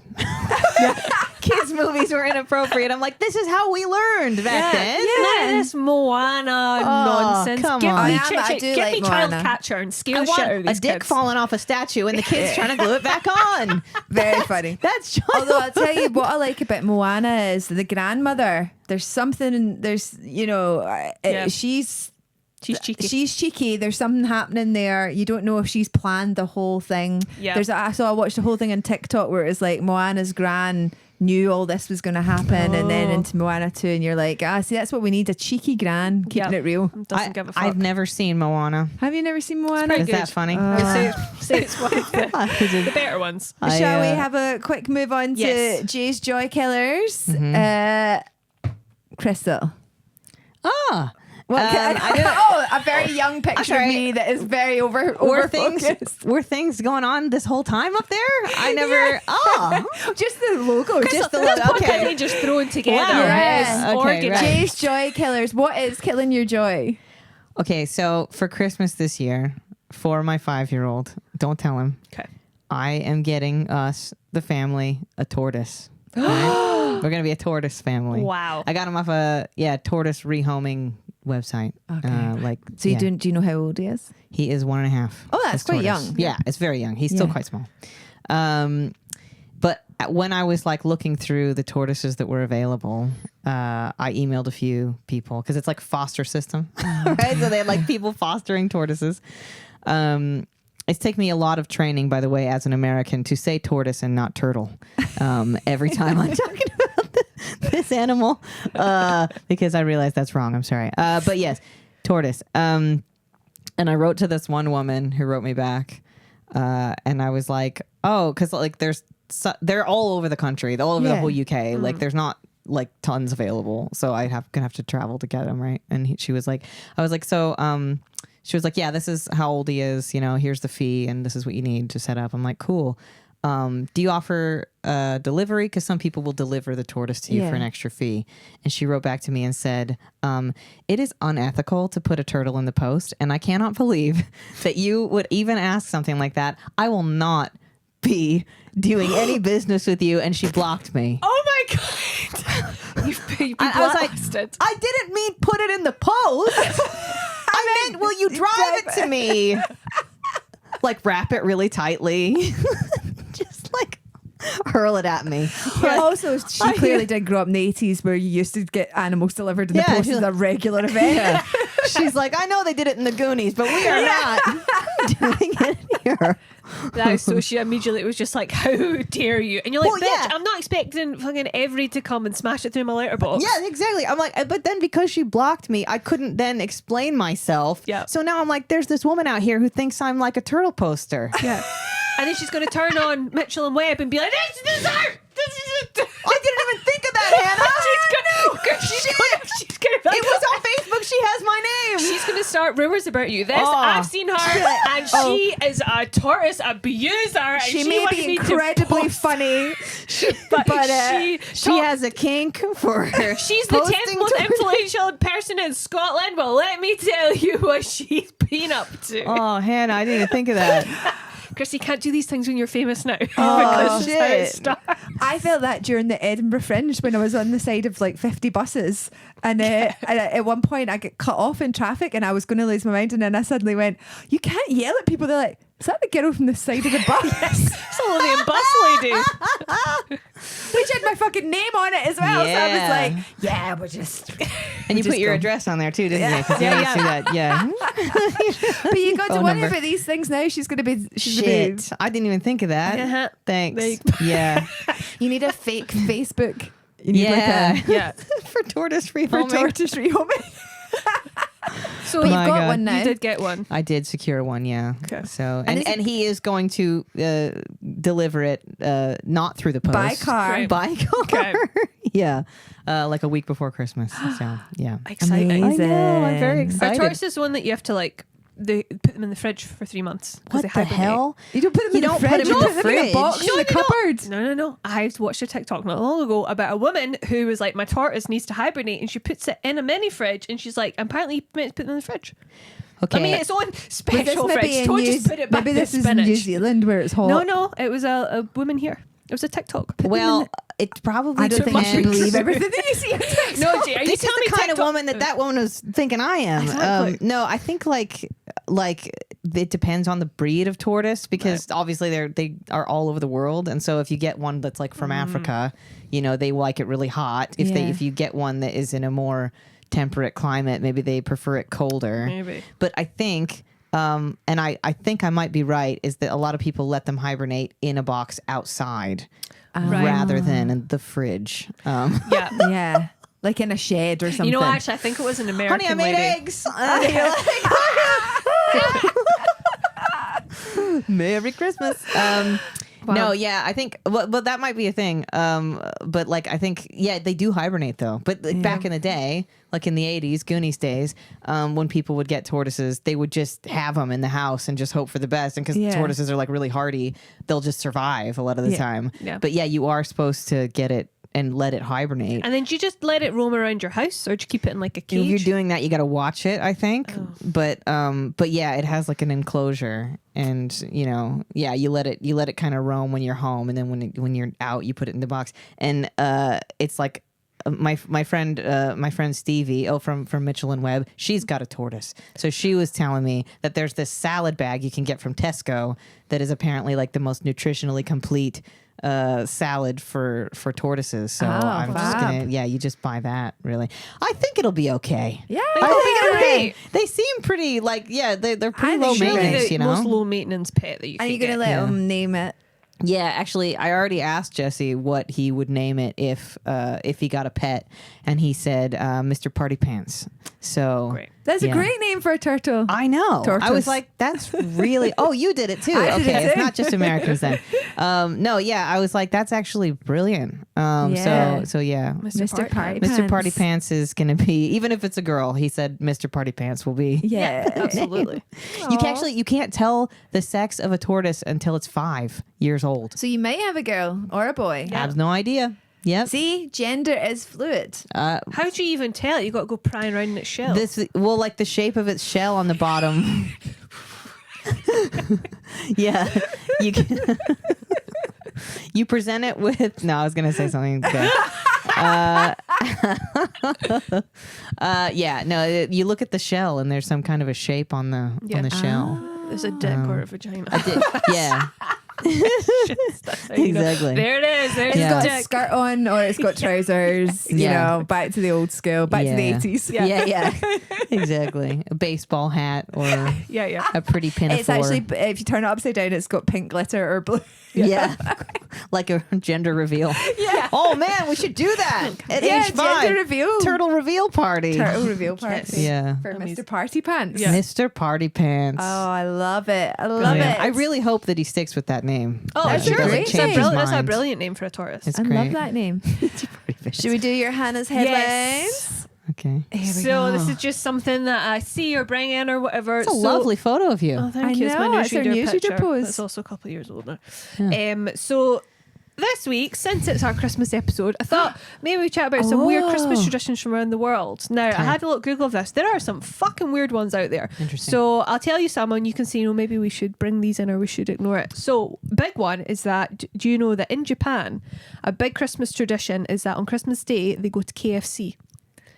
Kids' movies were inappropriate. I'm like, this is how we learned back then. None of this Moana nonsense. come Give on. me, I do like Child Moana. Catcher and scare I the shit out want of a these dick kids. falling off a statue and the kids trying to glue it back on. Very funny. That's Although I'll tell you what I like about Moana is the grandmother. There's something. There's she's cheeky. She's cheeky. There's something happening there. You don't know if she's planned the whole thing. Yeah. I watched the whole thing on TikTok where it's like Moana's gran knew all this was going to happen, and then into Moana 2, and you're like, see, that's what we need, a cheeky gran keeping it real. Doesn't give a fuck. I've never seen Moana. Have you never seen Moana? pretty Is good. that funny? I would say it's one of the better ones. Shall we have a quick move on to Yes. Jay's Joy Killers? Krystal. Ah. A very young picture of sorry. me that is very over focused. Were things going on this whole time up there? I never. Oh, Just the logo. just the This logo. podcast Okay. ain't just thrown together. Wow. Yes. It's Okay, organized. right. Jay's Joy Killers. What is killing your joy? Okay, so for Christmas this year, for my 5-year-old, don't tell him. Okay. I am getting us, the family, a tortoise. Right? We're gonna be a tortoise family. Wow. I got him off a tortoise rehoming website. Okay. So yeah. do you know how old he is? He is 1.5. Oh, that's this quite tortoise. young. Yeah, it's very young. He's still Yeah. quite small. But when I was like looking through the tortoises that were available, I emailed a few people because it's like foster system, right? So they had like people fostering tortoises. It's taken me a lot of training, by the way, as an American, to say tortoise and not turtle every time I'm talking about this animal because I realize that's wrong. I'm sorry. But yes, tortoise. And I wrote to this one woman who wrote me back, and I was like, oh, because like they're all over the country, all over the whole UK. Like there's not like tons available, so gonna have to travel to get them, right? And she was like, I was like, so she was like, yeah, this is how old he is, you know, here's the fee and this is what you need to set up. I'm like, cool. Do you offer delivery? Because some people will deliver the tortoise to you for an extra fee. And she wrote back to me and said, it is unethical to put a turtle in the post, and I cannot believe that you would even ask something like that. I will not be doing any business with you. And she blocked me. Oh my god! you I was like, blasted. I didn't mean put it in the post. I meant, will you drive it to me? Like wrap it really tightly. Just like hurl it at me. Also, she clearly did grow up in the 80s where you used to get animals delivered in the post as a regular event. Yeah. She's like, I know they did it in the Goonies, but we are not doing it here. So she immediately was just like, how dare you? And you're like, bitch, I'm not expecting fucking Every to come and smash it through my letterbox. Yeah, exactly. I'm like, but then because she blocked me, I couldn't then explain myself. Yeah. So now I'm like, there's this woman out here who thinks I'm like a turtle poster. Yeah. And then she's going to turn on Mitchell and Webb and be like, this is her! This is it! I didn't even think of that, Hannah. She's gonna It was on Facebook. She has my name. She's going to start rumors about you. I've seen her, and she is a tortoise abuser. And She may wanted be me to incredibly post- funny, but She has a kink for her. She's the 10th most influential person in Scotland. Well, let me tell you what she's been up to. Oh, Hannah, I didn't even think of that. Chris, you can't do these things when you're famous now. Oh, Because this is how it shit. starts. I felt that during the Edinburgh Fringe when I was on the side of like 50 buses, and at one point I get cut off in traffic and I was going to lose my mind, and then I suddenly went, you can't yell at people. They're like, is that the girl from the side of the bus? It's a Lillian Bus lady. Which had my fucking name on it as well. Yeah. So I was like, yeah, we're just... And you Just put your go. address on there too, didn't you? 'Cause Yeah, you yeah. always do that. Yeah. But you got to Phone worry number. about these things now. She's going to be... Shit. I didn't even think of that. Uh-huh. Thanks. Yeah. You need a fake Facebook. You need Yeah. like a... Yeah. For tortoise For rehoming. tortoise rehoming. So But you've My got God. one now. you did get one. I did secure one, yeah. Okay. So And and is he is going to deliver it not through the post. By car. Right. By car. Okay. Yeah. Like a week before Christmas. So yeah. Exciting. Amazing. I know, I'm very Are excited. tortoises one that you have to like they put them in the fridge for 3 months? 'cause What they the hibernate? hell? You don't put them You in the don't put fridge. them in You the put them in a fridge. box in the cupboard. No. I watched a TikTok not long ago about a woman who was like, my tortoise needs to hibernate, and she puts it in a mini fridge, and she's like, apparently you meant to put them in the fridge. Okay. I mean, its own Was this special maybe fridge. in Don't New, just put it back maybe in this the is in New spinach. Zealand where it's hot. No, it was a woman here. It was a TikTok. Well, it probably I don't think you should depends. believe everything that you see on TikTok. No, Jay, are you This is telling me the kind of TikTok- woman that woman was thinking I am. Exactly. No, I think like it depends on the breed of tortoise because obviously they are all over the world, and so if you get one that's like from Africa, they like it really hot. If you get one that is in a more temperate climate, maybe they prefer it colder. Maybe. But I think. And I think I might be right, is that a lot of people let them hibernate in a box outside rather than in the fridge. Yeah. Yeah. Like in a shed or something. You know, actually, I think it was an American Honey, I made lady. eggs. Merry Christmas. Wow. No, yeah, I think, well, that might be a thing. But like, I think, yeah, they do hibernate though. But like, back in the day, like in the 80s, Goonies days, when people would get tortoises, they would just have them in the house and just hope for the best. And because tortoises are like really hardy, they'll just survive a lot of the time. Yeah. But yeah, you are supposed to get it and let it hibernate. And then do you just let it roam around your house, or do you keep it in like a cage? If you're doing that, you got to watch it, I think. But yeah, it has like an enclosure, and you let it kind of roam when you're home, and then when you're out, you put it in the box. And it's like my friend Stevie, from Mitchell and Webb, she's got a tortoise. So she was telling me that there's this salad bag you can get from Tesco that is apparently like the most nutritionally complete salad for tortoises. So I'm just gonna you just buy that. Really, I think it'll be okay. Yeah, I think it'll be great. They seem pretty they're pretty low Surely maintenance. the most low maintenance pet that you Are can you going to get. let them name it? Yeah, actually, I already asked Jesse what he would name it if he got a pet, and he said Mr. Party Pants. So Great. That's a great name for a turtle. I know. Tortoise. I was like, that's really. Oh, you did it too. I did Okay, it it's too. not just Americans then. No, yeah, I was like, that's actually brilliant. Yeah. So yeah. Mr. Party Mr. Party Pants is going to be, even if it's a girl, he said Mr. Party Pants will be. Yeah. Absolutely. You can't tell the sex of a tortoise until it's 5 years old. So you might have a girl or a boy. I have no idea. Yep. See, gender is fluid. How do you even tell? You got to go prying around in its shell. Like the shape of its shell on the bottom. Yeah. You present it with. No, I was gonna say something. Good. Yeah. No. You look at the shell, and there's some kind of a shape on the shell. There's a dick or a vagina. Yeah. That's how you know. Exactly. There it is. There's It's Yeah. got the a dick. skirt on or it's got trousers. Yeah. Back to the old school, back to the Yeah. 80s. Yeah. Exactly. A baseball hat or Yeah. a pretty pinafore. It's actually, if you turn it upside down, it's got pink glitter or blue. Yeah. Like a gender reveal. Yeah. Oh man, we should do that at Yeah, age 5. gender reveal. Turtle reveal party. Turtle reveal party. Yeah. For Mr. Party Pants. Yeah. Mr. Party Pants. Oh, I love it. I love Yeah. it. I really hope that he sticks with that name. Oh, That's He a doesn't great change name. his That's a mind. brilliant name for a Taurus. It's I great. love that name. Should we do your Hannah's headlines? Yes. Okay. Here we So go. this is just something that I see or bring in or whatever. It's a lovely photo of you. Oh, thank I you. It's my know, it's our newsreader newsreader picture. pose. It's also a couple of years old now. So this week, since it's our Christmas episode, I thought maybe we chat about some weird Christmas traditions from around the world. Now, I had a little Google of this. There are some fucking weird ones out there. Interesting. So I'll tell you some, and you can see, maybe we should bring these in or we should ignore it. So, big one is that, do you know that in Japan, a big Christmas tradition is that on Christmas Day, they go to KFC.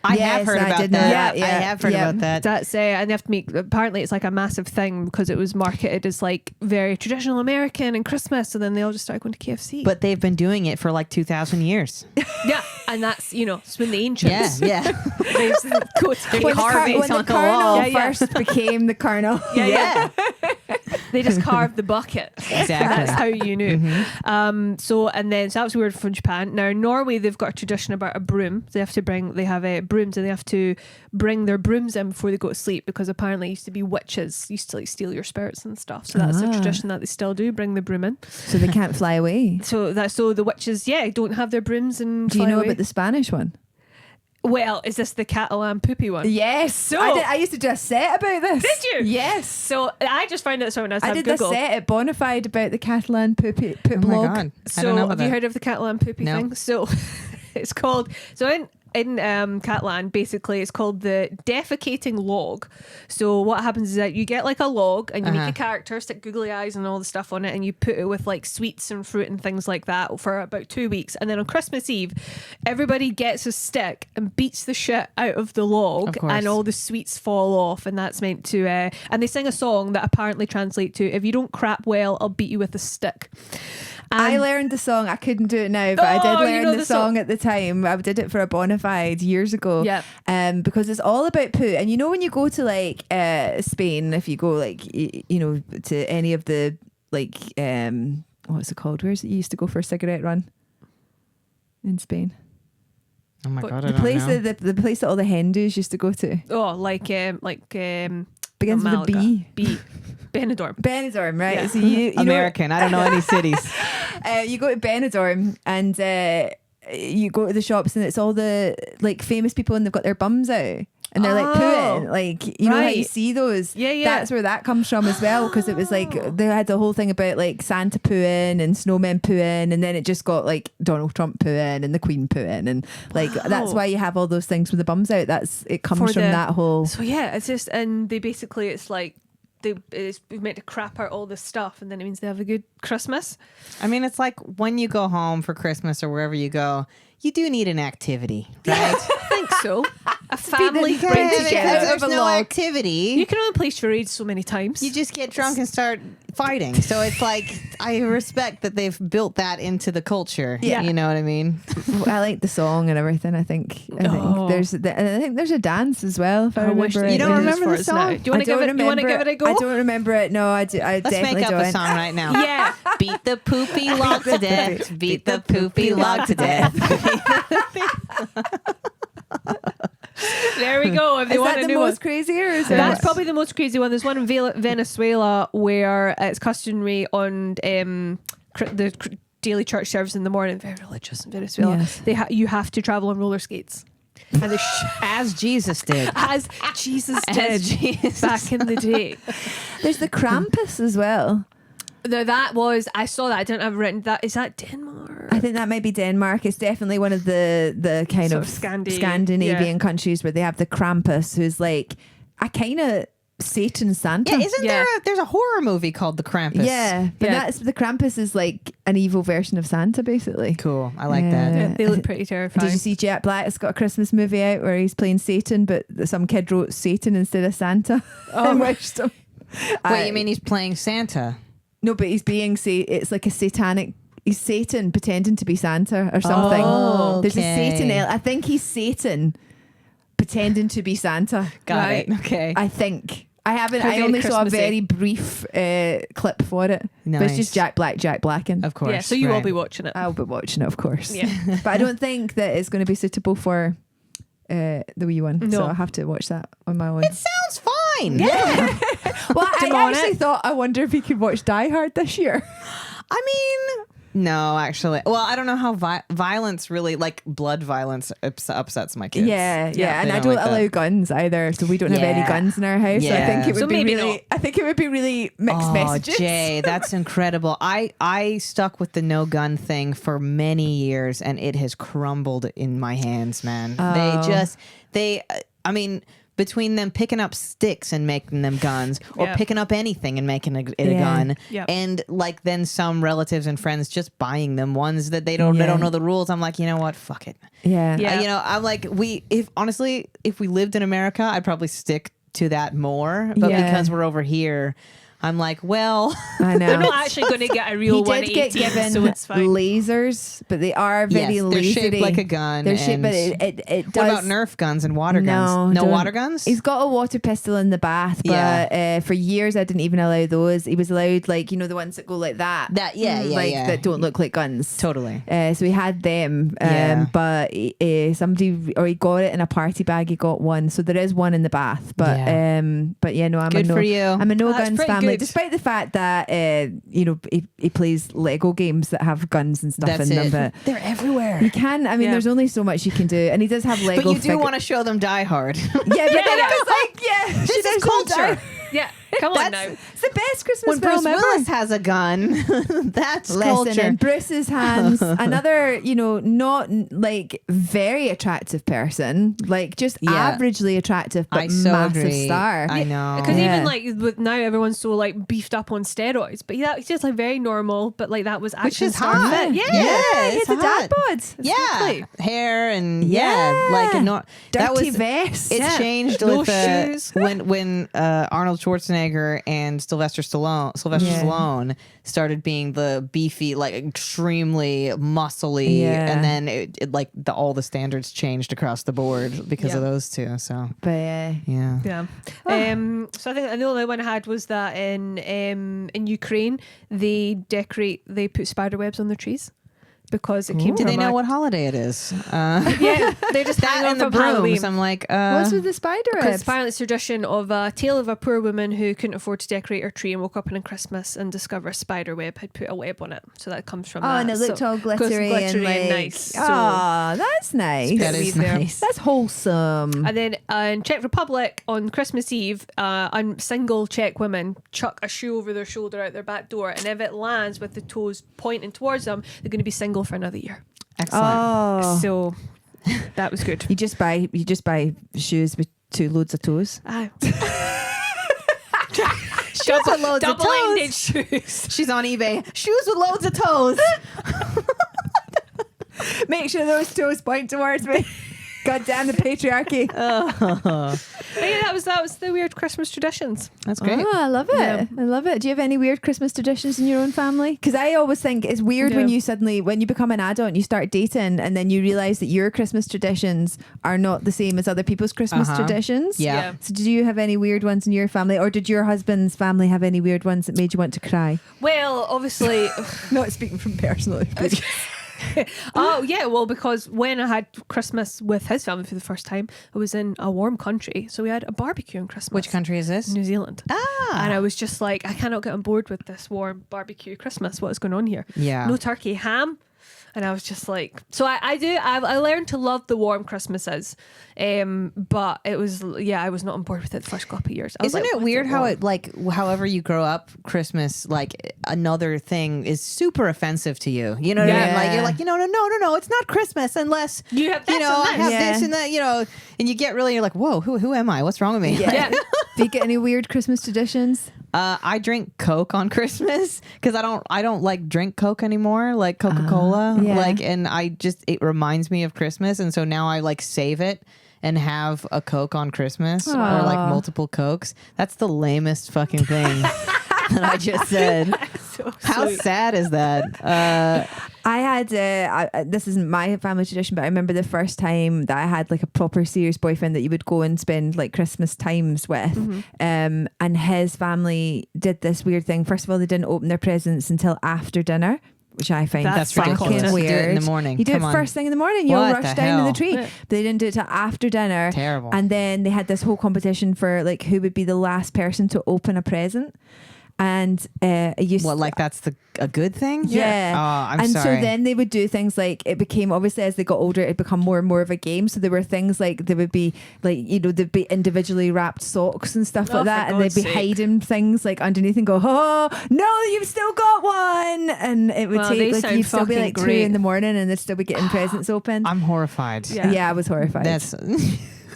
I Yes, have heard I about did know that. that. Yeah, I have heard yeah. about that. That's and they have to make. Apparently, it's like a massive thing because it was marketed as like very traditional American and Christmas, so then they all just started going to KFC. But they've been doing it for like 2,000 years. yeah, and that's it's when the ancients. Yeah. They used to go to When When the car- KFC. carvings the on the Colonel wall. Yeah, yeah. first became the Colonel. Yeah. They just carved the bucket. Exactly. That's how you knew. So that was weird from Japan. Now in Norway, they've got a tradition about a broom. They have brooms, and they have to bring their brooms in before they go to sleep because apparently it used to be witches used to like steal your spirits and stuff. So that's a tradition that they still do. Bring the broom in. So they can't fly away. So the witches, don't have their brooms and. Do you fly know away. about the Spanish one? Well, is this the Catalan poopy one? Yes. So- I used to do a set about this. Did you? Yes. So I just found out so when I was I on did Google. a set at Bonafide about the Catalan poop Oh my blog. God. I So don't know about have you that. heard of the Catalan poopy No. thing? So it's called. So in Catland, basically, it's called the defecating log. So what happens is that you get like a log and you make a character, stick googly eyes and all the stuff on it, and you put it with like sweets and fruit and things like that for about 2 weeks. And then on Christmas Eve, everybody gets a stick and beats the shit out of the log, and all the sweets fall off. And that's meant to, and they sing a song that apparently translates to, if you don't crap well, I'll beat you with a stick. I learned the song. I couldn't do it now, but I did learn the song at the time. I did it for a bona fide years ago. Yeah. Because it's all about poo. And you know, when you go to like Spain, if you go like you know, to any of the like what's it called? Where's it you used to go for a cigarette run in Spain? Oh my god! The place that the place that all the Hindus used to go to. Oh, begins with a B. B. Benidorm. Benidorm, right? Yeah. So you American. I don't know any cities. You go to Benidorm and you go to the shops and it's all the like famous people and they've got their bums out. And they're like pooing, like, you know how you see those? Yeah. That's where that comes from as well, because it was like they had the whole thing about like Santa pooing and snowmen pooing, and then it just got like Donald Trump pooing and the Queen pooing, and like that's why you have all those things with the bums out. It comes from that whole. So yeah, it's just, and they basically, it's like it's meant to crap out all this stuff, and then it means they have a good Christmas. I mean, it's like when you go home for Christmas or wherever you go, you do need an activity, right? I think so. A family Because brings together. there's no activity. You can only play charades so many times. You just get drunk and start fighting. So it's like, I respect that they've built that into the culture. Yeah. You know what I mean? I like the song and everything. I think there's a dance as well. If I wish remember that it. You don't remember the song? Do you want to give it a go? I don't remember it. No, I Let's definitely make up don't. a song right now. Yeah. Beat the poopy log to death. Beat the poopy log to death. There we go. If they Is want that to the do most one. crazy, or is That's probably the most crazy one. There's one in Venezuela where it's customary on the daily church service in the morning. Very religious in Venezuela. Yes. You have to travel on roller skates. And As Jesus did. as Jesus did As Jesus. back in the day. There's the Krampus as well. No, I saw that. I didn't have written that. Is that Denmark? I think that might be Denmark. It's definitely one of the kind Sort of of Scandinavian countries where they have the Krampus, who's like a kind of Satan Santa. Yeah, isn't there's a horror movie called The Krampus? Yeah, but that's the Krampus is like an evil version of Santa, basically. Cool. I like that. Yeah, they look pretty terrifying. Did you see Jack Black's got a Christmas movie out where he's playing Satan, but some kid wrote Satan instead of Santa and wished him. Wait, you mean he's playing Santa? No, but he's being it's like a satanic. He's Satan pretending to be Santa or something. Oh, There's a okay. Satan. I think he's Satan pretending to be Santa. Got it. Okay. I think. I haven't. How I very only saw a Christmassy. very brief clip for it. But it's just Nice. Jack Blacking. Of course. Yeah, so you will right. be watching it. I'll be watching it, of course. Yeah. But I don't think that it's going to be suitable for the wee one. No. So I'll have to watch that on my own. It sounds fine. Yeah. Well, I Demonic. actually thought, I wonder if he could watch Die Hard this year. I mean, no, actually. Well, I don't know how violence really, like blood violence, upsets my kids. Yeah. And they I don't don't like allow that. guns either, so we don't have any Yeah. guns in our house. So I Yeah. think it would So be maybe really. not. I think it would be really mixed messages. Jay, that's incredible. I stuck with the no gun thing for many years, and it has crumbled in my hands, man. I mean, between them picking up sticks and making them guns, or Yeah. picking up anything and making it a Yeah. gun, Yeah. and like then some relatives and friends just buying them ones that they don't know the rules. I'm like, you know what? Fuck it. Yeah. Yeah. You know, I'm like, if we lived in America, I'd probably stick to that more. But Yeah. because we're over here, I'm like, well, I know. They're not actually going to get a real He did get 180, given so it's fine. lasers, but they are very yes, they're shaped lasery. like a gun. They're shaped, and but it does. what about Nerf guns and water guns? No don't. water guns? He's got a water pistol in the bath, but for years I didn't even allow those. He was allowed, like, you know, the ones that go like that. That don't look like guns. Totally. So he had them, but somebody, or he got it in a party bag. He got one, so there is one in the bath. But no, I'm Good for you. I'm a no That's guns pretty family, good. despite the fact that he plays Lego games that have guns and stuff That's in them. it. But They're everywhere. you can. I mean, Yeah. there's only so much you can do, and he does have Lego. But you do want to show them Die Hard. Yeah, but then I was like, she is does culture. die. Yeah. Come on now. It's the best Christmas When Bruce film ever. Willis has a gun, that's Listen, culture. in Bruce's hands, another, not like very attractive person, like just Yeah. averagely attractive, but I so massive agree. star. I know. Because Yeah. even like with now everyone's so like beefed up on steroids, but yeah, he's just like very normal. But like that was Which action is star hot. fit. Yeah, it's it's a dad hot. bod. Yeah, Exactly. hair and Yeah. like that Dirty was vest. It's Yeah. changed No with shoes. when Arnold Schwarzenegger and Sylvester Stallone started being the beefy, like extremely muscly, Yeah. and then all the standards changed across the board because of Yeah. those two. So But yeah. Yeah. So I think the only one I had was that in Ukraine they put spider webs on their trees because it came Do from they know a- what holiday it is? Yeah, they just hang That on and the from Halloween. brooms. I'm like, what's with the spider Because webs? apparently it's a tradition of a tale of a poor woman who couldn't afford to decorate her tree and woke up on Christmas and discovered a spider web had put a web on it. So that comes from Oh, that. and it looked So- all 'cause glittery, and, like, nice. So, Oh, that's nice. that is there. nice. That's wholesome. and then in Czech Republic on Christmas Eve, single Czech women chuck a shoe over their shoulder out their back door, and if it lands with the toes pointing towards them, they're going to be single for another year. Excellent. Oh, So that was good. you just buy shoes with 2 loads of toes. Ah. Shoes with loads of Double-ended toes. shoes. She's on eBay. Shoes with loads of toes. Make sure those toes point towards me. God damn the patriarchy. But yeah, that was the weird Christmas traditions. That's great. Oh, I love it. Yeah. I love it. Do you have any weird Christmas traditions in your own family? Because I always think it's weird when you become an adult and you start dating and then you realize that your Christmas traditions are not the same as other people's Christmas traditions. Yeah. So did you have any weird ones in your family, or did your husband's family have any weird ones that made you want to cry? Well, obviously. Not speaking from personal experience. Oh yeah, well, because when I had Christmas with his family for the first time, I was in a warm country, so we had a barbecue on Christmas. Which country is this? New Zealand. Ah. And I was just like, I cannot get on board with this warm barbecue Christmas. What is going on here? Yeah. No turkey, ham. And I was just like, so I learned to love the warm Christmases, but it was, I was not on board with it the first couple of years. I was Isn't like, it what's weird how warm? it, like, however you grow up, Christmas, like, another thing is super offensive to you? You know what I mean? Yeah. Like, you're like, no, it's not Christmas unless, You have this you know, and I this. have Yeah. this and that, and you get really, you're like, whoa, who am I? What's wrong with me? Yeah. Do you get any weird Christmas traditions? I drink Coke on Christmas because I don't like drink Coke anymore, like Coca-Cola. Yeah. Like, and it reminds me of Christmas. And so now I like save it and have a Coke on Christmas or like Aw. multiple Cokes. That's the lamest fucking thing that I just said. So How sweet. sad is that? I had this isn't my family tradition, but I remember the first time that I had like a proper serious boyfriend that you would go and spend like Christmas times with, and his family did this weird thing. First of all, they didn't open their presents until after dinner, which I find That's fucking ridiculous. weird. You do it in the morning. You do Come it on. first thing in the morning. You all What rush the down to hell? the tree. Yeah. But they didn't do it till after dinner. Terrible. And then they had this whole competition for like who would be the last person to open a present. And it used What, like that's a good thing? yeah. Oh, I'm and sorry. so then they would do things like it became obviously as they got older, it become more and more of a game. So there were things like there would be like, there'd be individually wrapped socks and stuff Oh, like that. for And they'd God's be sake. hiding things like underneath and go, oh, no, you've still got one. And it would Well, they take like, sound you'd still be fucking like 2 great. in the morning and they'd still be getting presents open. I'm horrified. Yeah. I was horrified. That's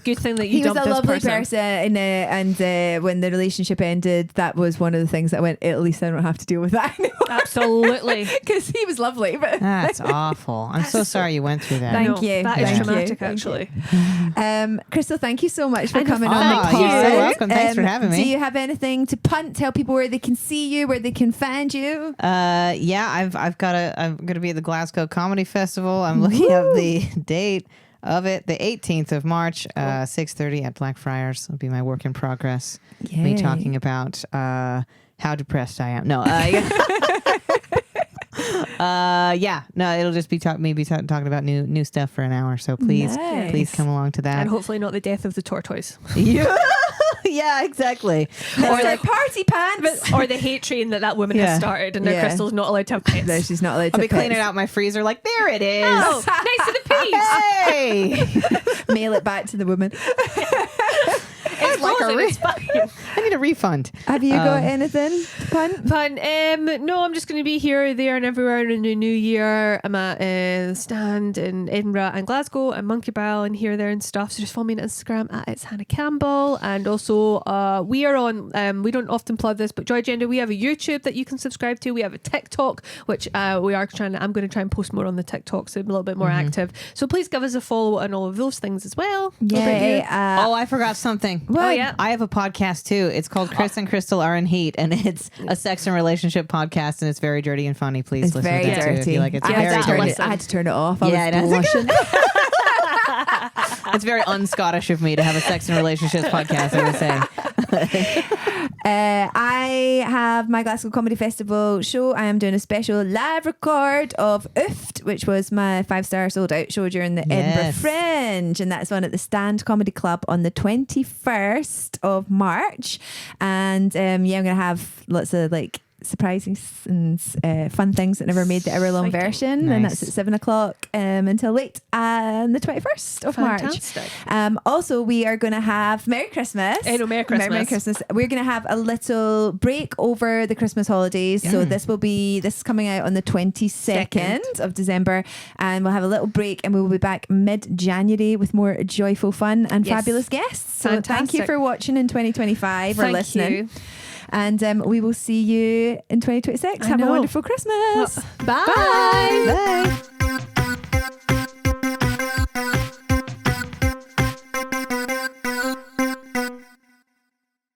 Good thing that you He was dumped a this lovely person. and when the relationship ended, that was one of the things that I went, at least I don't have to deal with that anymore. Absolutely. Because he was lovely. But that's awful. I'm so sorry you went through that. Thank No, you. That is Thank you. traumatic, Thank actually. Crystal, thank you so much for And coming oh, on the you're pod. so welcome. Thanks for having me. Do you have anything to punt? Tell people where they can see you, where they can find you. Yeah, I'm gonna be at the Glasgow Comedy Festival. I'm looking up the date of it, the 18th of March, 6:30 at Blackfriars. It'll be my work in progress. Me Yay. talking about how depressed I am. No, it'll just be talking about new stuff for an hour. So please Nice. come along to that. And hopefully not the death of the tortoise. Yeah, yeah, exactly. Or like party pants. Or the hate train that woman Yeah. has started and now Yeah. Crystal's not allowed to have pets. No, she's not allowed I'll to be cleaning pets. out my freezer. Like there it is. Oh, nice to the peas. Hey. Mail it back to the woman. It's would like a It's fine. I need a refund. Have you got anything to punt? No, I'm just going to be here, there, and everywhere in the new year. I'm at the stand in Edinburgh and Glasgow and Monkey Barrel and here, there, and stuff. So just follow me on Instagram at It's Hannah Campbell. And also, we are on. We don't often plug this, but Joy Gender. We have a YouTube that you can subscribe to. We have a TikTok, which we are trying. I'm going to try and post more on the TikTok, so I'm a little bit more active. So please give us a follow on all of those things as well. Yeah. I forgot something. What? Oh yeah. I have a podcast too. It's called Chris and Krystal Are in Heat, and it's a sex and relationship podcast, and it's very dirty and funny. Please It's listen very to that too. If dirty. you like, it's Yeah, very I dirty. listen. to turn it off. I Yeah, was blushing. It's very un-Scottish of me to have a sex and relationships podcast. I would say. I have my Glasgow Comedy Festival show. I am doing a special live record of Ooft, which was my 5-star sold out show during the Edinburgh Fringe, and that's on at the Stand Comedy Club on the 21st of March. And I'm gonna have lots of like surprises and fun things that never made the hour-long version. Nice. And that's at 7:00 until late on the 21st of Fantastic. March. Also, we are going to have Merry Christmas. Merry Christmas. Merry Christmas. We're going to have a little break over the Christmas holidays. So this is coming out on the 22nd of December, and we'll have a little break, and we will be back mid-January with more joyful fun and fabulous guests. So thank you Fantastic. for watching in 2025 or Thank listening. you. And we will see you in 2026. Have a wonderful Christmas. Bye. Bye.